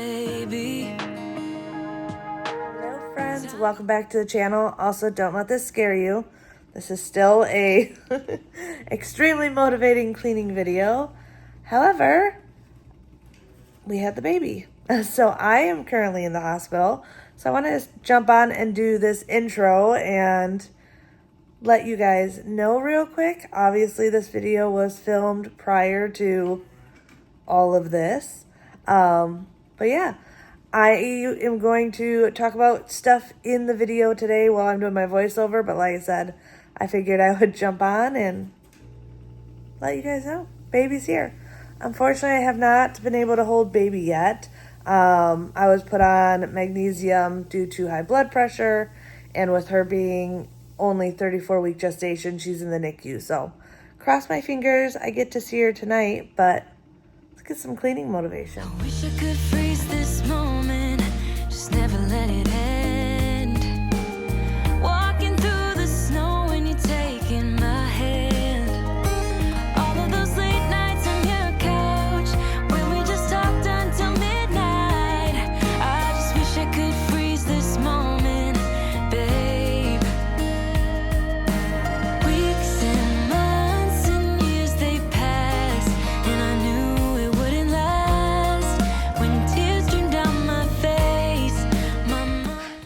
baby. Hello friends, welcome back to the channel. Also, don't let this scare you. This is still a extremely motivating cleaning video. However, we had the baby. So I am currently in the hospital. So I want to jump on and do this intro and let you guys know real quick. Obviously, this video was filmed prior to all of this. But yeah, I am going to talk about stuff in the video today while I'm doing my voiceover. But like I said, I figured I would jump on and let you guys know. Baby's here. Unfortunately, I have not been able to hold baby yet. I was put on magnesium due to high blood pressure, and with her being only 34-week gestation, she's in the NICU. So cross my fingers I get to see her tonight, but let's get some cleaning motivation. I wish I could freeze this moment, just never let it end. Walking through the snow when you're taking my hand. All of those late nights on your couch when we just talked until midnight. I just wish I could freeze this moment, babe. Weeks and months and years they pass, and I knew it wouldn't last when tears streamed down my face.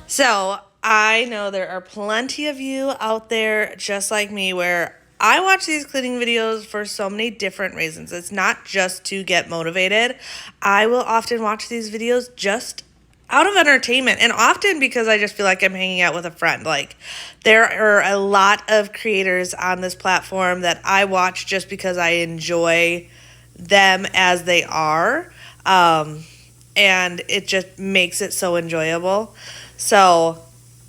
So I know there are plenty of you out there just like me where I watch these cleaning videos for so many different reasons. It's not just to get motivated. I will often watch these videos just out of entertainment, and often because I just feel like I'm hanging out with a friend. Like, there are a lot of creators on this platform that I watch just because I enjoy them as they are, and it just makes it so enjoyable. So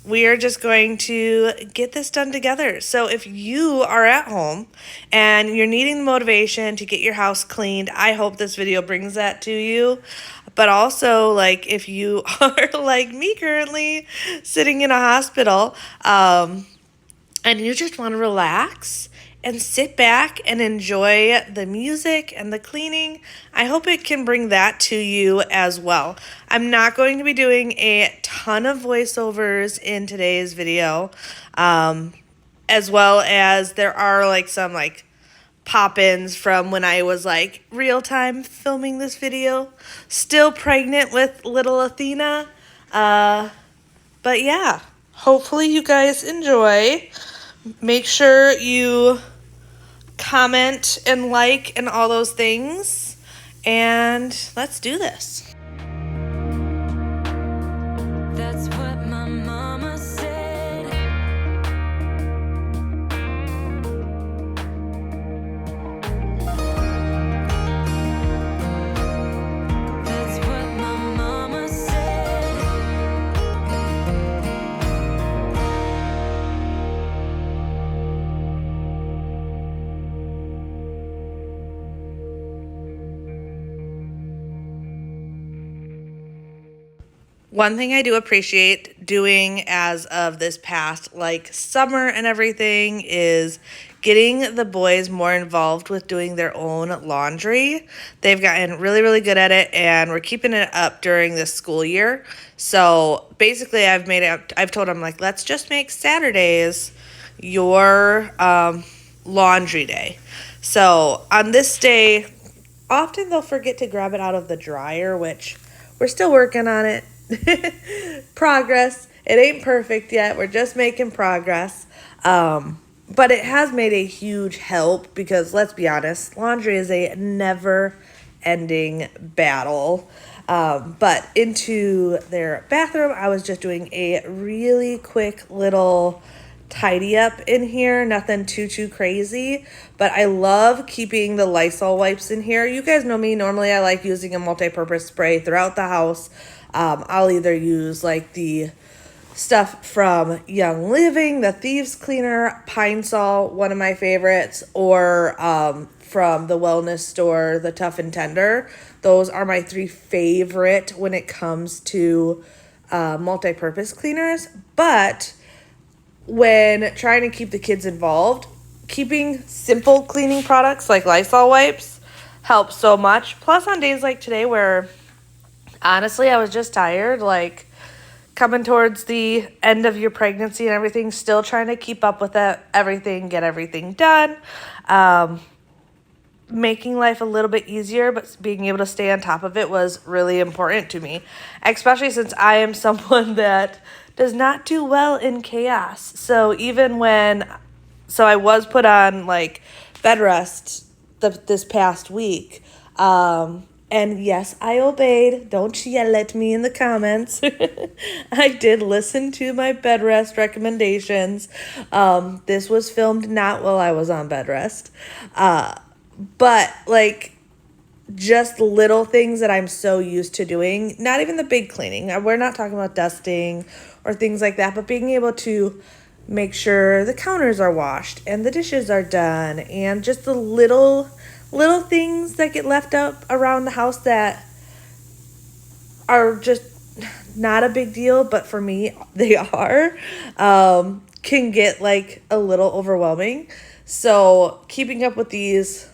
we are just going to get this done together. So if you are at home and you're needing the motivation to get your house cleaned, I hope this video brings that to you. But also, like, if you are like me currently sitting in a hospital, and you just want to relax and sit back and enjoy the music and the cleaning, I hope it can bring that to you as well. I'm not going to be doing a ton of voiceovers in today's video, as well as there are like some like pop-ins from when I was like real-time filming this video, still pregnant with little Athena. But yeah, hopefully you guys enjoy. Make sure you comment and like and all those things, and let's do this. That's what my mama said. That's what my mama said. One thing I do appreciate doing as of this past like summer and everything is getting the boys more involved with doing their own laundry. They've gotten really, really good at it, and we're keeping it up during this school year. So basically I've told them, like, let's just make Saturdays your laundry day. So on this day, often they'll forget to grab it out of the dryer, which we're still working on it. Progress. It ain't perfect yet. We're just making progress. But it has made a huge help because, let's be honest, laundry is a never-ending battle. But into their bathroom, I was just doing a really quick little tidy up in here. Nothing too crazy, but I love keeping the Lysol wipes in here. You guys know me. Normally, I like using a multi-purpose spray throughout the house. I'll either use like the stuff from Young Living, the Thieves Cleaner, Pine Sol, one of my favorites, or from the wellness store, the Tough and Tender. Those are my three favorite when it comes to multi-purpose cleaners. But when trying to keep the kids involved, keeping simple cleaning products like Lysol wipes helps so much. Plus, on days like today where Honestly, I was just tired, like coming towards the end of your pregnancy and everything, still trying to keep up with everything, get everything done. Making life a little bit easier, but being able to stay on top of it was really important to me, especially since I am someone that does not do well in chaos. So I was put on like bed rest this past week. And yes, I obeyed. Don't yell at me in the comments. I did listen to my bed rest recommendations. This was filmed not while I was on bed rest. But like just little things that I'm so used to doing, not even the big cleaning. We're not talking about dusting or things like that, but being able to make sure the counters are washed and the dishes are done and just the little things that get left up around the house that are just not a big deal, but for me they are, can get like a little overwhelming. So keeping up with these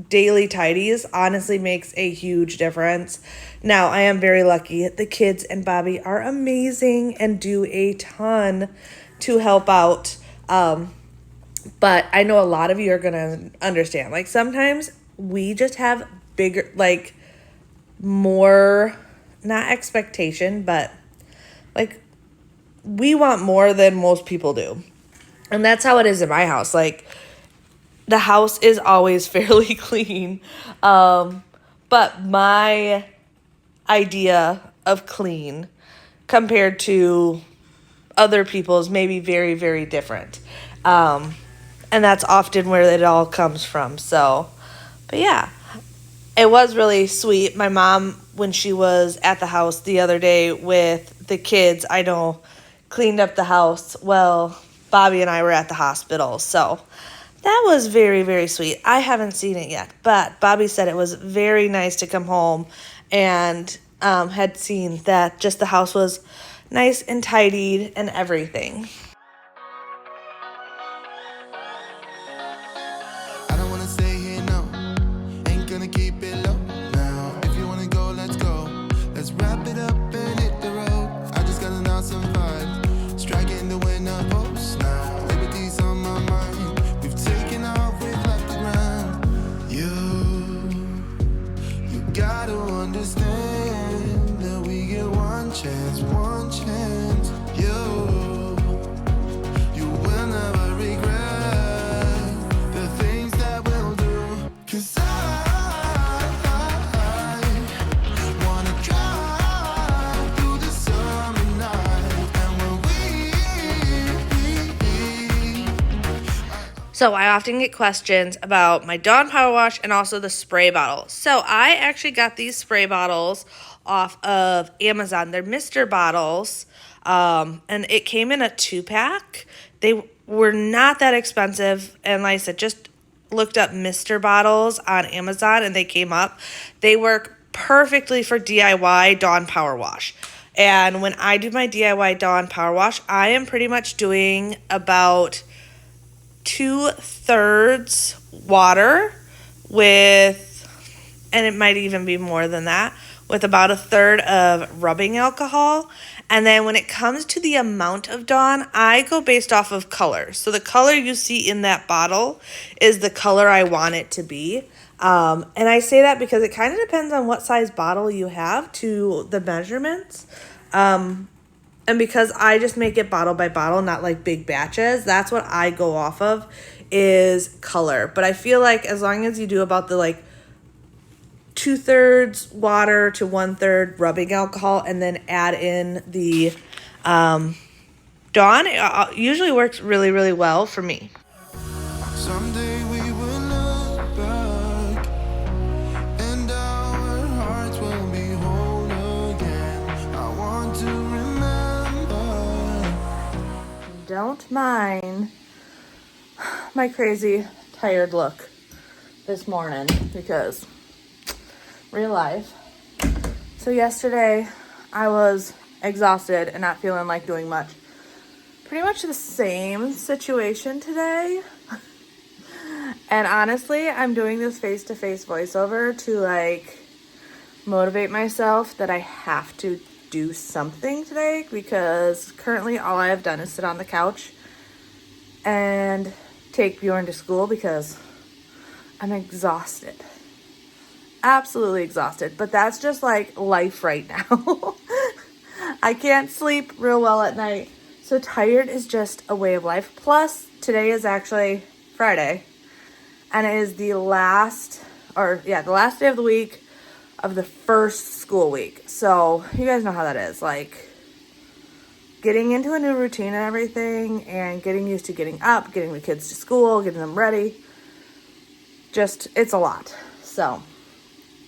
daily tidies honestly makes a huge difference. Now, I am very lucky. The kids and Bobby are amazing and do a ton to help out. But I know a lot of you are going to understand. Like sometimes we just have bigger, like more, not expectation, but like we want more than most people do. And that's how it is in my house. Like the house is always fairly clean. But my idea of clean compared to other people's may be very, very different. And that's often where it all comes from. So, but yeah, it was really sweet. My mom, when she was at the house the other day with the kids, I know, cleaned up the house. Well, Bobby and I were at the hospital. So that was very, very sweet. I haven't seen it yet, but Bobby said it was very nice to come home and had seen that just the house was nice and tidied and everything. I don't wanna stay here, no. Ain't gonna keep it low now. If you wanna go, let's go. Let's wrap it up and hit the road. I just got an awesome vibe. Striking the winner post now. Liberty's on my mind. We've taken off, we've left the ground. You gotta understand that we get one chance, one chance. You will never regret the things that we'll do. 'Cause I wanna drive through the summer night. And when So I often get questions about my Dawn Power Wash and also the spray bottle. So I actually got these spray bottles off of Amazon. They're Mr. bottles, and it came in a 2-pack. They were not that expensive, and like I said, just looked up Mr. bottles on Amazon, and they came up. They work perfectly for DIY Dawn Power Wash. And when I do my DIY Dawn Power Wash, I am pretty much doing about 2/3 water with, and it might even be more than that, with about 1/3 of rubbing alcohol. And then when it comes to the amount of Dawn, I go based off of color. So the color you see in that bottle is the color I want it to be. And I say that because it kind of depends on what size bottle you have to the measurements. And because I just make it bottle by bottle, not like big batches, that's what I go off of is color. But I feel like as long as you do about the like 2/3 water to 1/3 rubbing alcohol and then add in the Dawn, it usually works really, really well for me. someday we will look back and our hearts will be whole again. I want to remember. Don't mind my crazy tired look this morning because real life. So yesterday I was exhausted and not feeling like doing much. Pretty much the same situation today. And honestly, I'm doing this face-to-face voiceover to like motivate myself that I have to do something today, because currently all I have done is sit on the couch and take Bjorn to school because I'm exhausted. Absolutely exhausted. But that's just like life right now. I can't sleep real well at night. So tired is just a way of life. Plus, today is actually Friday. And it is the last day of the week of the first school week. So you guys know how that is. Like, getting into a new routine and everything, and getting used to getting up, getting the kids to school, getting them ready. Just, it's a lot. So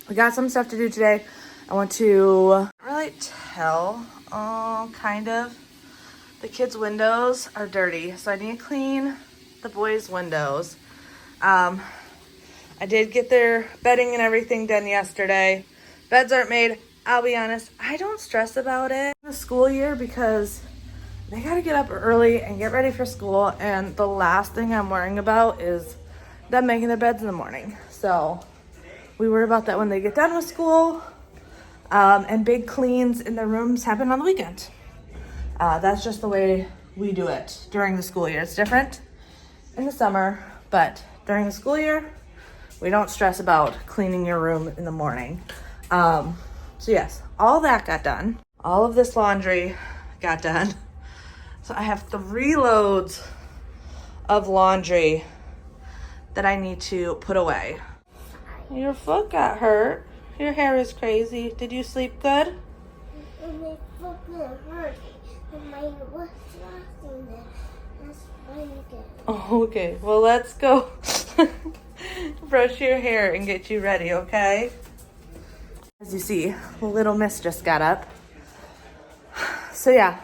we got some stuff to do today. I want to really tell, kind of. The kids' windows are dirty, so I need to clean the boys' windows. I did get their bedding and everything done yesterday. Beds aren't made. I'll be honest, I don't stress about it the school year because they got to get up early and get ready for school, and the last thing I'm worrying about is them making their beds in the morning. So we worry about that when they get done with school, and big cleans in their rooms happen on the weekend. That's just the way we do it during the school year. It's different in the summer, but during the school year, we don't stress about cleaning your room in the morning. So yes, all that got done. All of this laundry got done. So I have 3 loads of laundry that I need to put away. Your foot got hurt. Your hair is crazy. Did you sleep good? My foot got hurt. My was losing there. That's why I did. Oh, okay. Well, let's go brush your hair and get you ready, okay? As you see, little miss just got up. So yeah,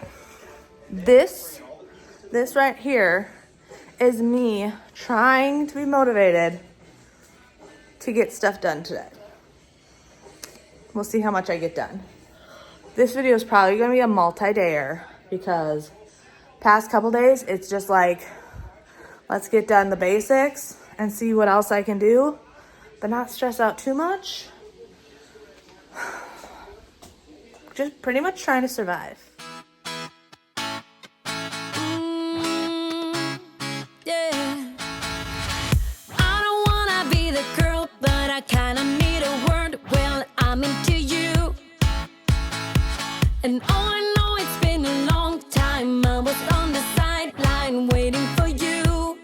this right here is me trying to be motivated to get stuff done today. We'll see how much I get done. This video is probably going to be a multi-dayer because past couple days, it's just like, let's get done the basics and see what else I can do, but not stress out too much. Just pretty much trying to survive. Yeah. I don't wanna be the girl, but I kinda need a word. Well, I'm into you. And all I know, it's been a long time. I was on the sideline waiting for you.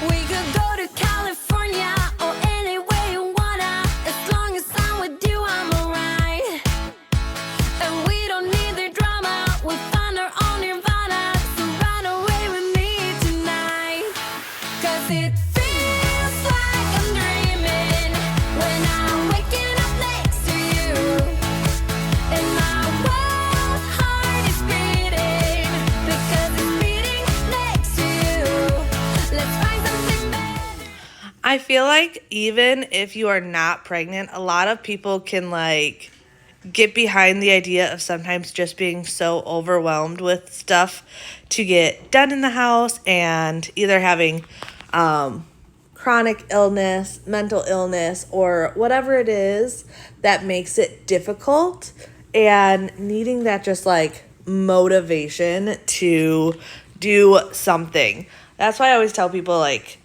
We could go to California or anywhere you wanna. As long as I'm with you, I'm alright. And we don't need the drama. We'll find our own nirvana. So run away with me tonight. 'Cause it feels like I'm dreaming when I'm waking up next to you. And my wild heart is beating because it's beating next to you. Let's find something better. I feel like even if you are not pregnant, a lot of people can like get behind the idea of sometimes just being so overwhelmed with stuff to get done in the house, and either having chronic illness, mental illness, or whatever it is that makes it difficult, and needing that just like motivation to do something. That's why I always tell people, like,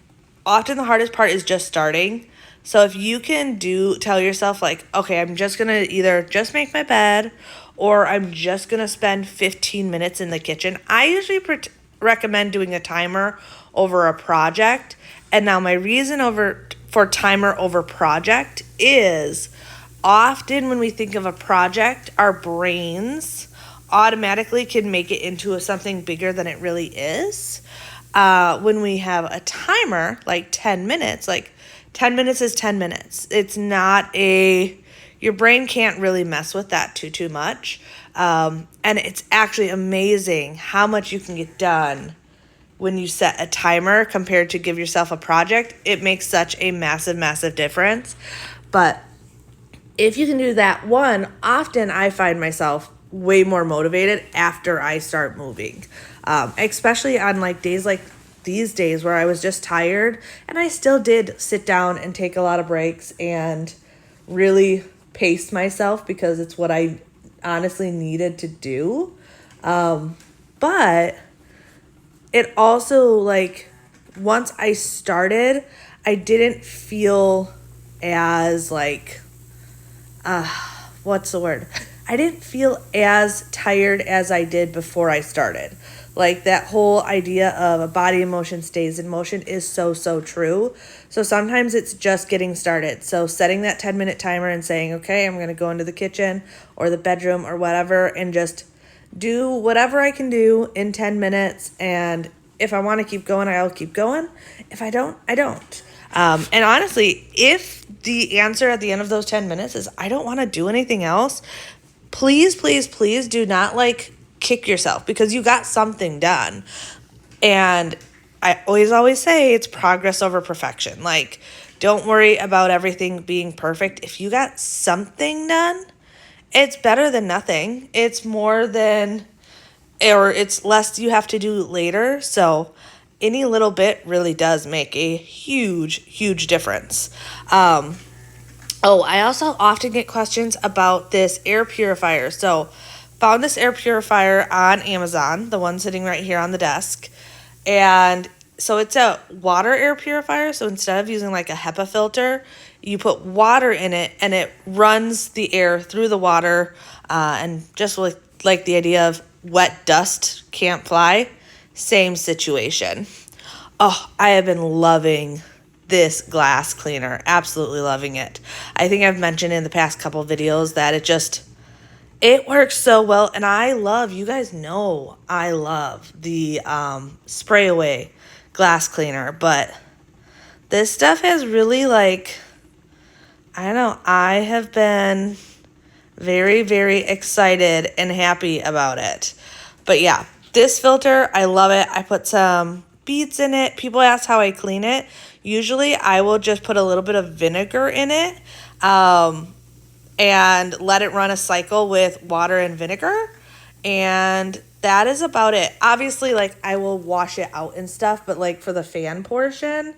often the hardest part is just starting. So if you can tell yourself like, okay, I'm just going to either just make my bed, or I'm just going to spend 15 minutes in the kitchen. I usually recommend doing a timer over a project. And now my reason for timer over project is often when we think of a project, our brains automatically can make it into something bigger than it really is. When we have a timer, like 10 minutes, like 10 minutes is 10 minutes. It's not your brain can't really mess with that too much. And it's actually amazing how much you can get done when you set a timer compared to give yourself a project. It makes such a massive difference. But if you can do that, often I find myself way more motivated after I start moving. Especially on like days like these days where I was just tired, and I still did sit down and take a lot of breaks and really paced myself because it's what I honestly needed to do. But it also, like, once I started, I didn't feel as, like, what's the word? I didn't feel as tired as I did before I started. Like, that whole idea of a body in motion stays in motion is so, so true. So sometimes it's just getting started. So setting that 10-minute timer and saying, okay, I'm going to go into the kitchen or the bedroom or whatever and just do whatever I can do in 10 minutes. And if I want to keep going, I'll keep going. If I don't, I don't. And honestly, if the answer at the end of those 10 minutes is I don't want to do anything else, please, please, please do not, like, kick yourself because you got something done. And I always say it's progress over perfection. Like, don't worry about everything being perfect. If you got something done, it's better than nothing. It's more than, or it's less you have to do later. So any little bit really does make a huge, huge difference. I also often get questions about this air purifier. So found this air purifier on Amazon, the one sitting right here on the desk. And so it's a water air purifier. So instead of using like a HEPA filter, you put water in it and it runs the air through the water. And just with like the idea of wet dust can't fly, same situation. Oh, I have been loving this glass cleaner. Absolutely loving it. I think I've mentioned in the past couple videos that it works so well. And you guys know I love the spray away glass cleaner. But this stuff has really, like, I don't know, I have been very, very excited and happy about it. But yeah, this filter, I love it. I put some beads in it. People ask how I clean it. Usually I will just put a little bit of vinegar in it and let it run a cycle with water and vinegar. And that is about it. Obviously, like, I will wash it out and stuff, but like for the fan portion,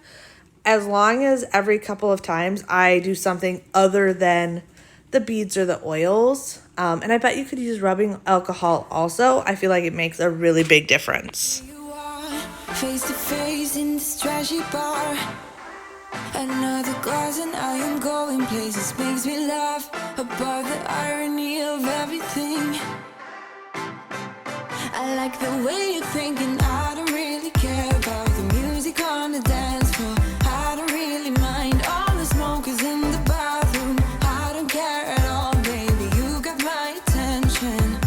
as long as every couple of times I do something other than the beads or the oils, and I bet you could use rubbing alcohol also. I feel like it makes a really big difference. You are face to face in this trashy bar. Another glass and I am going places. Makes me laugh about the irony of everything. I like the way you're thinking. I don't really care about the music on the dance floor. I don't really mind all the smokers in the bathroom. I don't care at all, baby. You got my attention.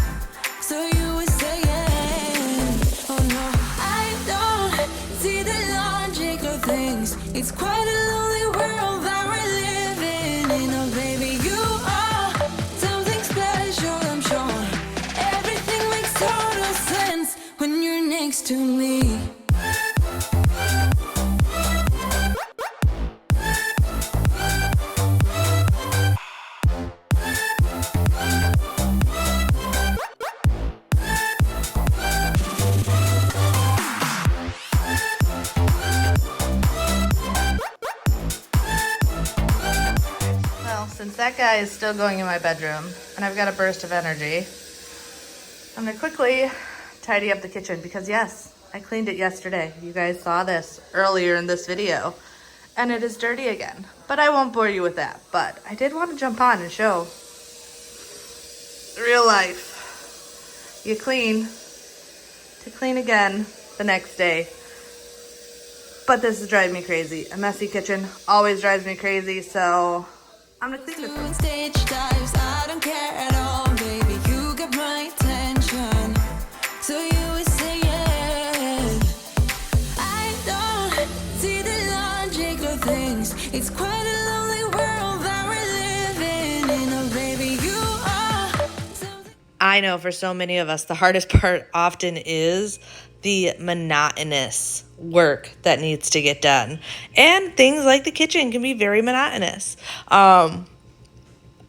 So you were saying, oh no, I don't see the logic of things. It's quite a lonely world that we're living in. Oh baby, you are something special, I'm sure. Everything makes total sense when you're next to me. Well, since that guy is still going in my bedroom and I've got a burst of energy, I'm going to quickly tidy up the kitchen because yes, I cleaned it yesterday. You guys saw this earlier in this video and it is dirty again, but I won't bore you with that. But I did want to jump on and show real life. You clean to clean again the next day. But this is driving me crazy. A messy kitchen always drives me crazy, so I'm gonna clean this. Doing stage dives, I don't care at all, baby. You got my attention. So you were saying, I don't see the logic of things. It's quite a lonely world that we're living in. Oh, baby, you are something. I know for so many of us, the hardest part often is the monotonous work that needs to get done. And things like the kitchen can be very monotonous.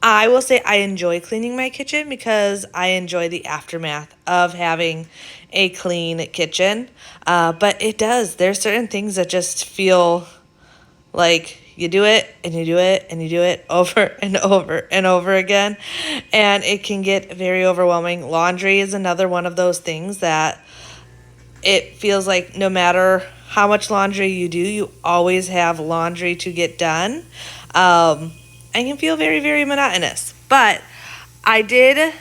I will say I enjoy cleaning my kitchen because I enjoy the aftermath of having a clean kitchen. But there's certain things that just feel like You do it and you do it and you do it over and over and over again. And it can get very overwhelming. Laundry is another one of those things that it feels like no matter how much laundry you do, you always have laundry to get done. And can feel very, very monotonous. But I did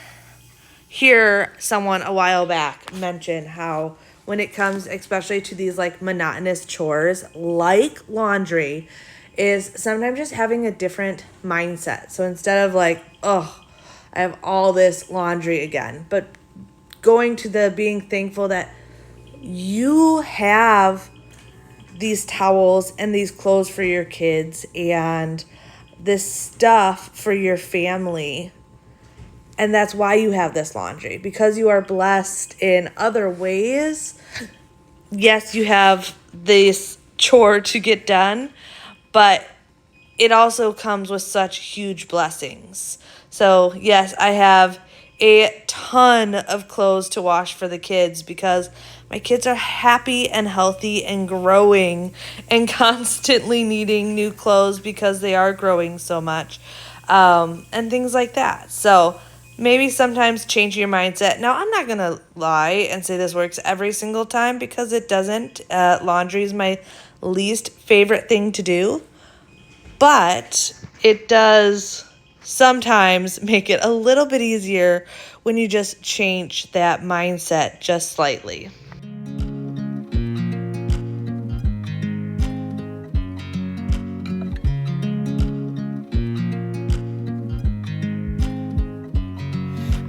hear someone a while back mention how when it comes especially to these like monotonous chores like laundry is sometimes just having a different mindset. So instead of like, oh, I have all this laundry again, but going to the being thankful that you have these towels and these clothes for your kids and this stuff for your family. And that's why you have this laundry, because you are blessed in other ways. Yes, you have this chore to get done, but it also comes with such huge blessings. So, yes, I have a ton of clothes to wash for the kids because my kids are happy and healthy and growing and constantly needing new clothes because they are growing so much, and things like that. So, maybe sometimes change your mindset. Now, I'm not going to lie and say this works every single time because it doesn't. Laundry is my least favorite thing to do. But it does sometimes make it a little bit easier when you just change that mindset just slightly.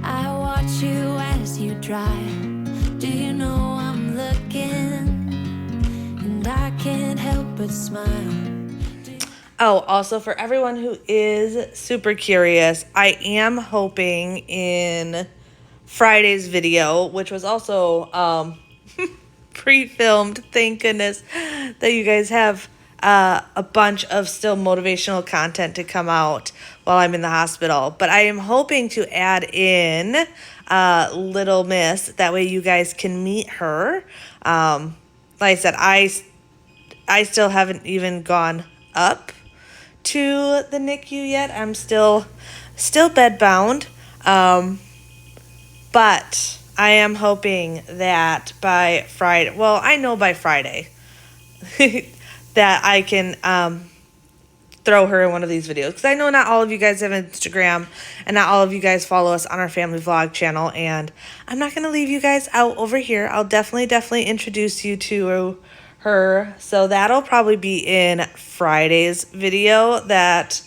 I watch you as you drive. Do you know I'm looking? And I can't help but smile. Oh, also for everyone who is super curious, I am hoping in Friday's video, which was also pre-filmed, thank goodness that you guys have a bunch of still motivational content to come out while I'm in the hospital. But I am hoping to add in Little Miss. That way you guys can meet her. Like I said, I still haven't even gone up to the NICU yet. I'm still bed bound. But I am hoping that by Friday, well, I know by Friday that I can throw her in one of these videos. Because I know not all of you guys have Instagram and not all of you guys follow us on our family vlog channel. And I'm not going to leave you guys out over here. I'll definitely introduce you to her. So that'll probably be in Friday's video that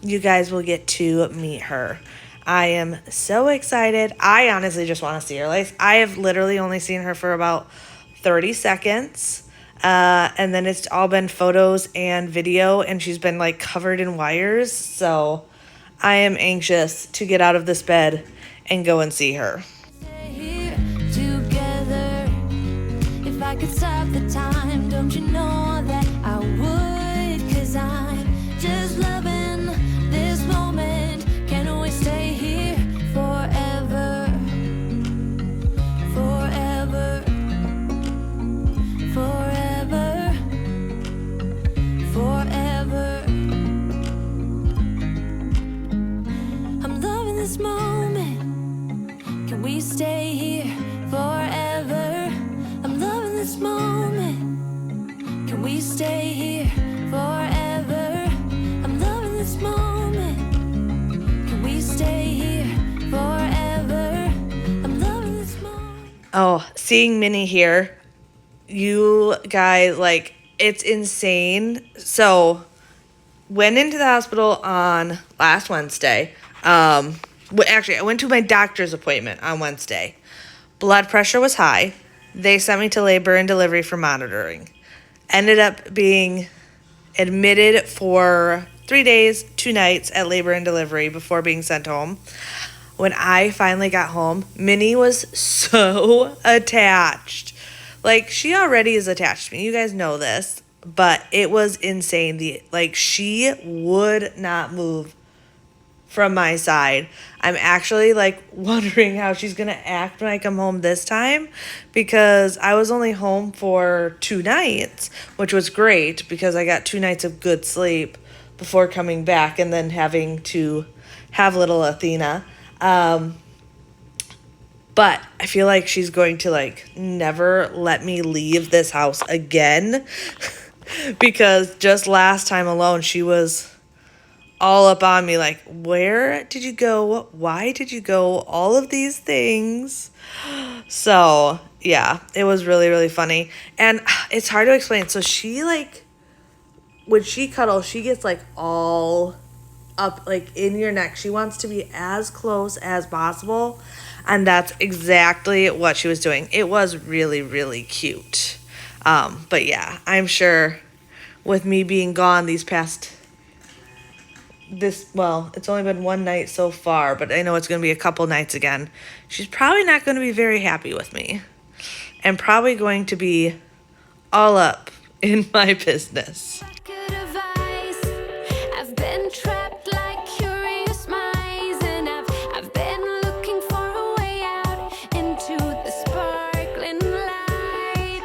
you guys will get to meet her. I am so excited. I honestly just want to see her. Like, I have literally only seen her for about 30 seconds. And then it's all been photos and video, and she's been like covered in wires. So I am anxious to get out of this bed and go and see her. Stay here together. If I could stop the time, don't you know that I would? 'Cause I'm just loving this moment. Can we stay here forever? Forever. Forever. Forever. I'm loving this moment. Can we stay here forever? I'm loving this moment. Can we stay here forever? I'm loving this moment. Can we stay here forever? I'm loving this moment. Oh, seeing Minnie here, you guys, like, it's insane. So, went into the hospital on last Wednesday. Actually, I went to my doctor's appointment on Wednesday. Blood pressure was high. They sent me to labor and delivery for monitoring. Ended up being admitted for 3 days, 2 nights at labor and delivery before being sent home. When I finally got home, Minnie was so attached. Like, she already is attached to me. You guys know this. But it was insane. She would not move from my side. I'm actually like wondering how she's gonna act when I come home this time, because I was only home for 2 nights, which was great because I got 2 nights of good sleep before coming back and then having to have little Athena. But I feel like she's going to like never let me leave this house again because just last time alone, she was all up on me like, where did you go? Why did you go? All of these things. So yeah, it was really, really funny. And it's hard to explain. So she like, when she cuddles, she gets like all up like in your neck. She wants to be as close as possible. And that's exactly what she was doing. It was really, really cute. But yeah, I'm sure with me being gone well, it's only been 1 night so far, but I know it's going to be a couple nights again. She's probably not going to be very happy with me and probably going to be all up in my business. Bucket of ice. I've been trapped like curious mice, and I've been looking for a way out into the sparkling light.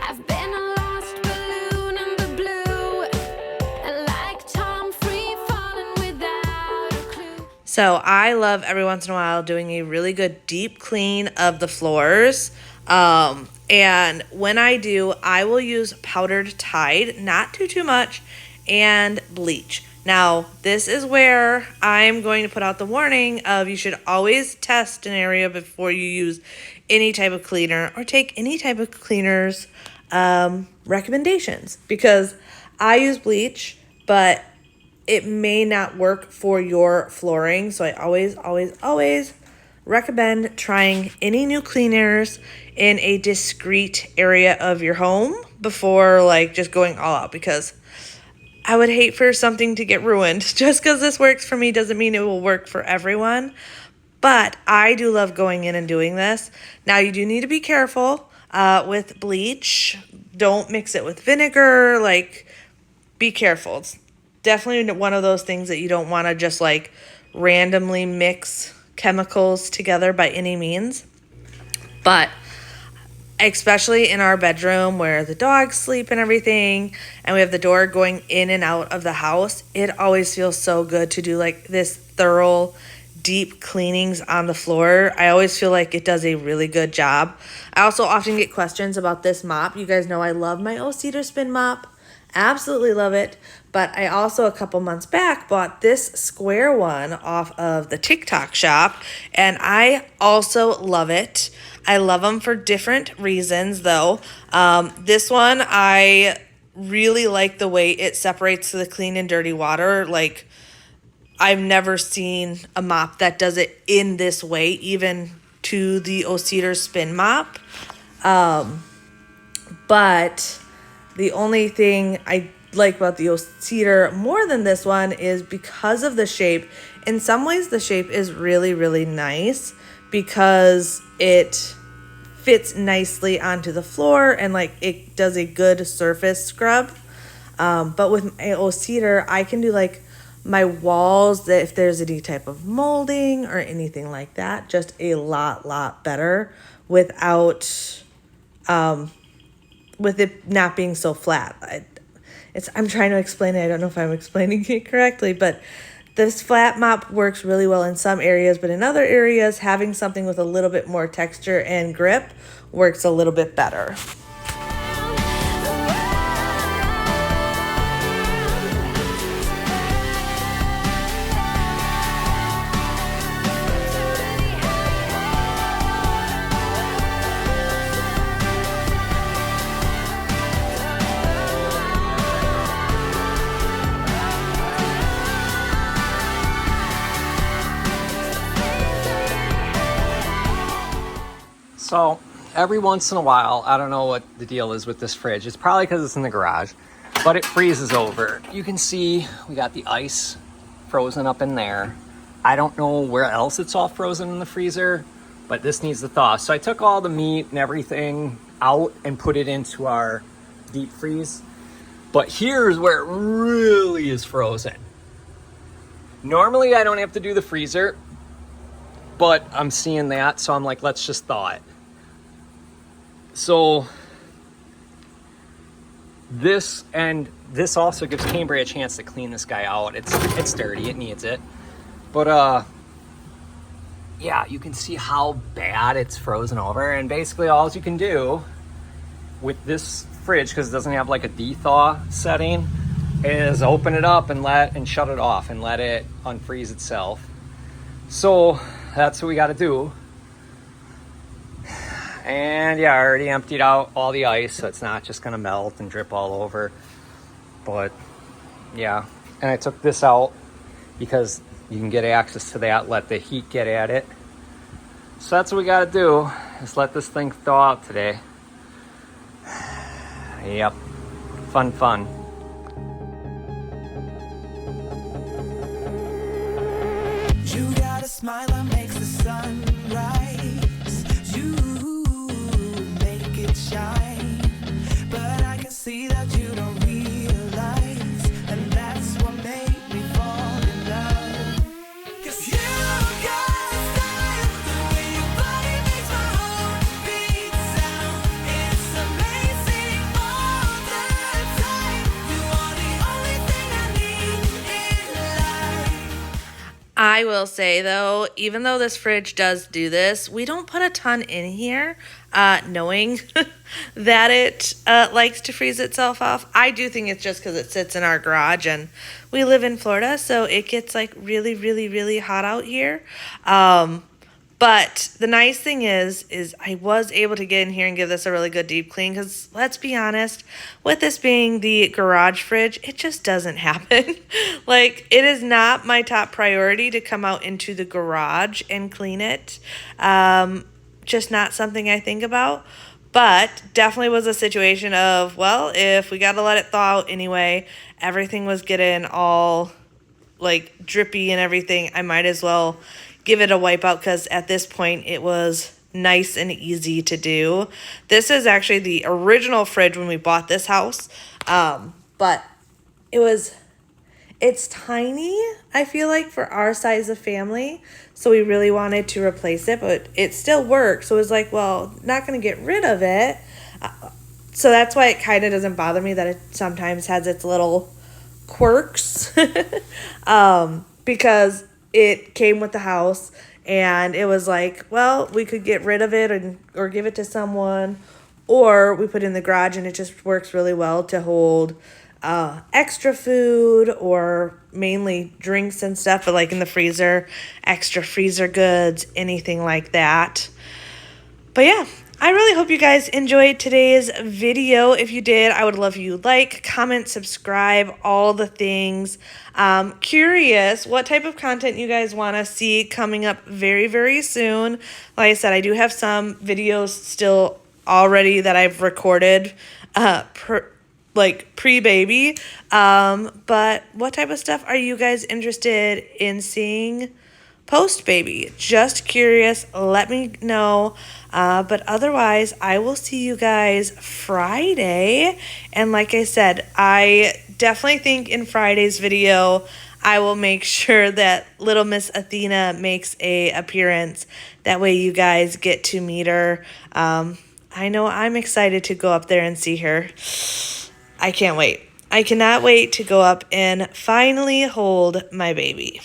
I've been a lost balloon in the blue, and like Tom free falling without a clue. So I love every once in a while doing a really good deep clean of the floors. And when I do, I will use powdered Tide, not too much, and bleach. Now, this is where I'm going to put out the warning of you should always test an area before you use any type of cleaner or take any type of cleaner's recommendations, because I use bleach, but it may not work for your flooring. So I always recommend trying any new cleaners in a discreet area of your home before like just going all out, because I would hate for something to get ruined. Just because this works for me doesn't mean it will work for everyone. But I do love going in and doing this. Now you do need to be careful with bleach. Don't mix it with vinegar. Like, be careful. It's definitely one of those things that you don't want to just like randomly mix chemicals together by any means. But especially in our bedroom where the dogs sleep and everything, and we have the door going in and out of the house, it always feels so good to do like this thorough, deep cleanings on the floor. I always feel like it does a really good job. I also often get questions about this mop. You guys know I love my Cedar Spin mop. Absolutely love it. But I also a couple months back bought this square one off of the TikTok shop, and I also love it. I love them for different reasons though. This one, I really like the way it separates the clean and dirty water. Like, I've never seen a mop that does it in this way, even to the Cedar Spin mop. But the only thing I like about the Cedar more than this one is because of the shape. In some ways, the shape is really, really nice because it fits nicely onto the floor and like it does a good surface scrub. But with my Cedar, I can do like my walls, that if there's any type of molding or anything like that, just a lot better without with it not being so flat. I'm trying to explain it. I don't know if I'm explaining it correctly, but this flat mop works really well in some areas, but in other areas, having something with a little bit more texture and grip works a little bit better. So every once in a while, I don't know what the deal is with this fridge. It's probably because it's in the garage, but it freezes over. You can see we got the ice frozen up in there. I don't know where else it's all frozen in the freezer, but this needs to thaw. So I took all the meat and everything out and put it into our deep freeze. But here's where it really is frozen. Normally I don't have to do the freezer, but I'm seeing that, so I'm like, let's just thaw it. So this also gives Cambriea a chance to clean this guy out. It's dirty, it needs it. But yeah, you can see how bad it's frozen over, and basically all you can do with this fridge, because it doesn't have like a de-thaw setting, is open it up and shut it off and let it unfreeze itself. So that's what we got to do. And yeah, I already emptied out all the ice, so it's not just gonna melt and drip all over. But yeah, and I took this out because you can get access to that, let the heat get at it. So that's what we gotta do, is let this thing thaw out today. Yep, fun. You got a smile that makes the sun rise. You make it shine. But I can see that you don't realize. And that's what made me fall in love. 'Cause you got style, the way your body makes my heart beat sound. It's amazing all the time. You are the only thing I need in life. I will say though, even though this fridge does do this, we don't put a ton in here, knowing that it likes to freeze itself off. I do think it's just because it sits in our garage, and we live in Florida, so it gets like really, really, really hot out here. But the nice thing is I was able to get in here and give this a really good deep clean, because let's be honest, with this being the garage fridge, it just doesn't happen. Like, it is not my top priority to come out into the garage and clean it. Just not something I think about. But definitely was a situation of, well, if we got to let it thaw out anyway, everything was getting all like drippy and everything, I might as well give it a wipe out, because at this point it was nice and easy to do. This is actually the original fridge when we bought this house, but it's tiny, I feel like, for our size of family, so we really wanted to replace it, but it still works. So it was like, well, not going to get rid of it, so that's why it kind of doesn't bother me that it sometimes has its little quirks, because it came with the house, and it was like, well, we could get rid of it or give it to someone, or we put it in the garage, and it just works really well to hold extra food, or mainly drinks and stuff, but like in the freezer, extra freezer goods, anything like that. But yeah, I really hope you guys enjoyed today's video. If you did, I would love you like, comment, subscribe, all the things. Curious what type of content you guys want to see coming up very, very soon. Like I said, I do have some videos still already that I've recorded pre-baby. But what type of stuff are you guys interested in seeing post-baby? Just curious, let me know. But otherwise, I will see you guys Friday. And like I said, I definitely think in Friday's video, I will make sure that little Miss Athena makes a appearance. That way you guys get to meet her. I know I'm excited to go up there and see her. I can't wait. I cannot wait to go up and finally hold my baby.